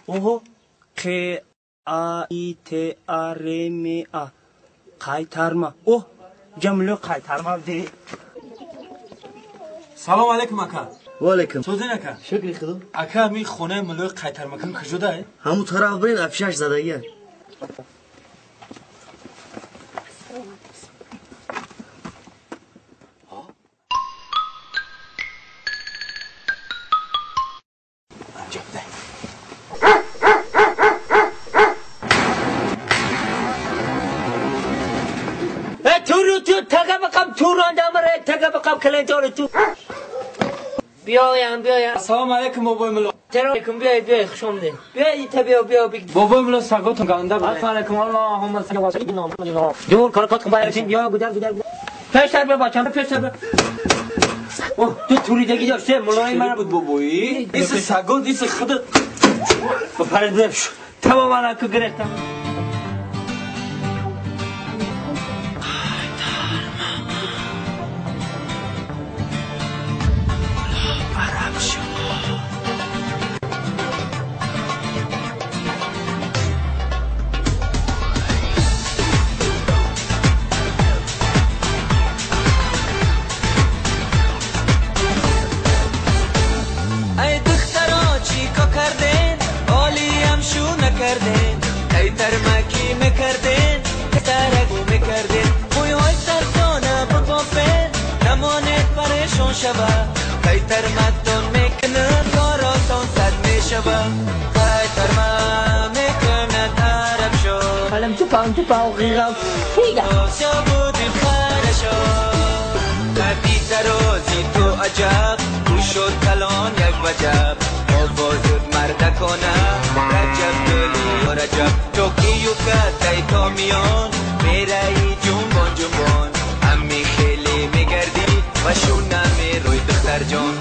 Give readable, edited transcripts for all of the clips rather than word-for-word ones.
اوه قایترما قایترما اوه جمله قایترما دی. سلام علیکم اکا. و علیکم. سوزین اکا. شکری خدا. اکا می خونه ملوی قایترمکان کجاست؟ همون طرف برین افشش زدگیه. بیا السلام علیکم بابای ملو. علیکم بیا خوش آمدید. بیا بابای ملو سگاتون گنده بود. السلام علیکم اللهم صل و سلم. دور کارکاتون بایرتین بیا گودر پیشتر بیا بچه‌م پیشتر بیا. اوه تو توریدگی داشته ملای من بود بابایی. این سگات این خودت. بپرید بش. تماما که گرفتم. قایترمکی میکردین ترگو میکردین موی های سرزانه ببافین نمانید پریشان شوه قایترمتون میکنه کاراتون صد میشوه قایترما میکنه طرف شو حالم تو پاو غیرم فیگا شبودیم خرشو قبی تروزی تو عجب گوشو تلان یک وجب آوازود مردکانه رجب دلی و رجب توکیو کتای تا میان میرهی جنبان امی خیلی میگردی و شونه میروی دختر جان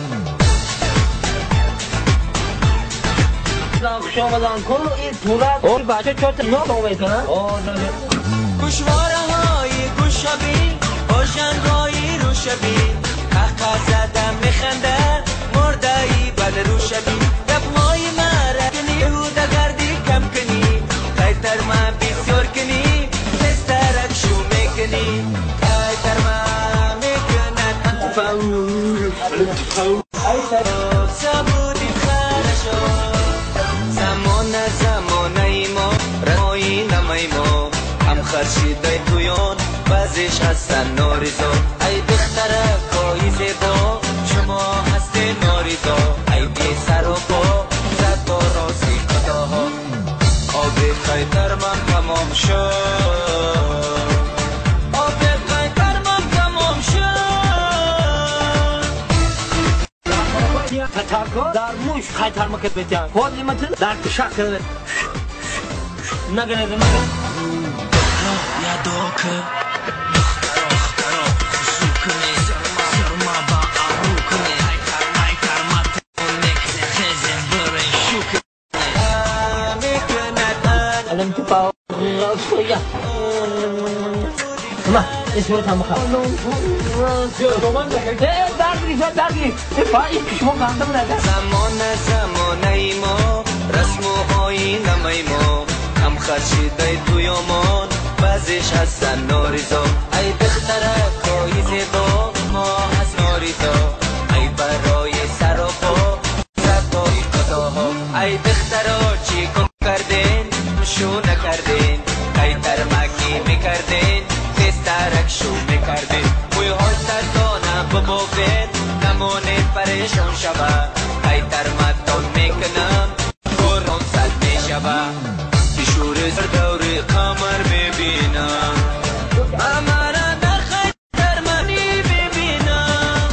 خوش آمدن کن این طولت این بچه چهت نام میکنن گوشواره های گوشابی باشن رایی رو شبی حقا زدم میخنده مردهی بل رو شبی دفمای مرکنی هوده گردی کم کنی قایترما بسیار کنی دسترک شو میکنی قایترما میکند سبودی خرشو زمانه ایما رمایی نمیما هم خرشیده تویان بازش هستن ناریزا ای دختره کایی زیبا شما هستی ناریزا ای بی سر و پا زد و راسی کداها آبی قایترمم تمام شد آبی قایترمم تمام شد تتاکو در موش قایترمکت بیتیان خود لیمتن در کشک کرده نگنه یا دوکه الان تو پاو غیرم ما اسمت هم خواهد درگیری این کشمون گنده بوده زمانه ایما رسم و آیین ایما هم خرشیده توی امان بعضیش هستن ناریزا ای دختره کایی زیبا ما هست ناریزا ای برای سر و پا زدای کداها ای دختره چی کن کردین شو نکردین قایترمکی میکردین دسترک شو میکردین موی های سرزانه ببافین نمانید پریشان شوه قایترمتون میکنم گران صد میشوه بشور سر دوری قمر میبینم امرا در قایترمانی ببینم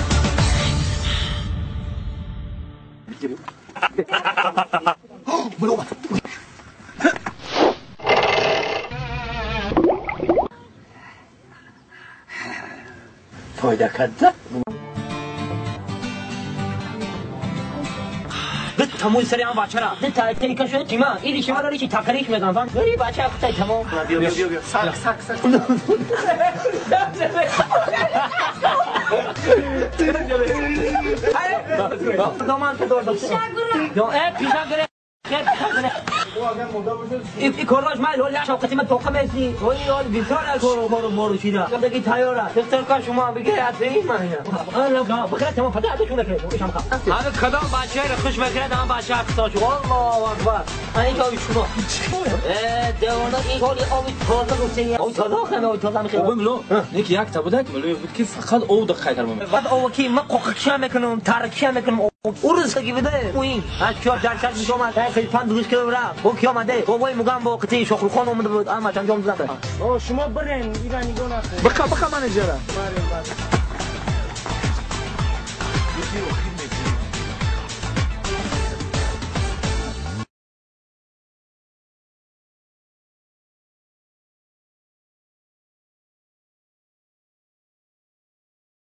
فایده کرده ده تموی سری هم بچه را ده تایکه شد چیما ایلی شما داری چی تکریش میگن فان بری بچه اختای تمام بیا سک دامان که دور داشته پیشا گره این کارش من لولا شوقتی من توقع میسی ولی حال بیشتر از کارو شیرا دیگه تیاره دکتر کا شما بگه اصلی من نه بخیر تمام فدا اتشون کنه میشم خب هذا کدام بچه رو خوش میکنه دام بچه افتاش والله اکبر این جای شما دیوانه این کاری آبی تازه گفتین او تازه خنده او تازه میشه بابا ملو نیک یک تا بودک ملو بود که فقط او دق خیتر میکنه بعد او کی من قوقشا میکنم ترکشا میکنم او روز که بده این از چهار درصد میگم خیلی فن دوست که برا او کی اومده بابای مگم با قتی شغل خانم اومده بود اما انجام داده شما برین ایرانی دو نفر بخا منیجره